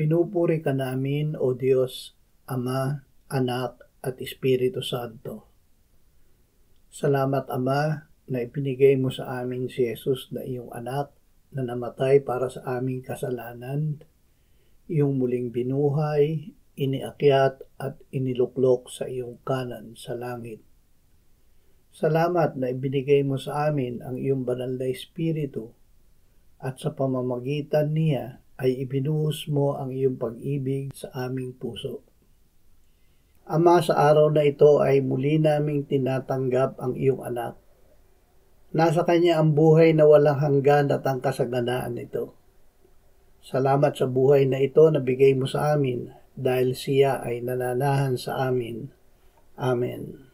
Pinupuri ka namin, O Diyos, Ama, Anak, at Espiritu Santo. Salamat, Ama, na ipinigay mo sa amin si Jesus na iyong anak na namatay para sa aming kasalanan, iyong muling binuhay, iniakyat at iniluklok sa iyong kanan sa langit. Salamat na ibinigay mo sa amin ang iyong banal na Espiritu at sa pamamagitan niya ay ibinuhos mo ang iyong pag-ibig sa aming puso. Ama, sa araw na ito ay muli naming tinatanggap ang iyong anak. Nasa kanya ang buhay na walang hanggan at ang kasaganaan nito. Salamat sa buhay na ito na bigay mo sa amin dahil siya ay nananahan sa amin. Amen.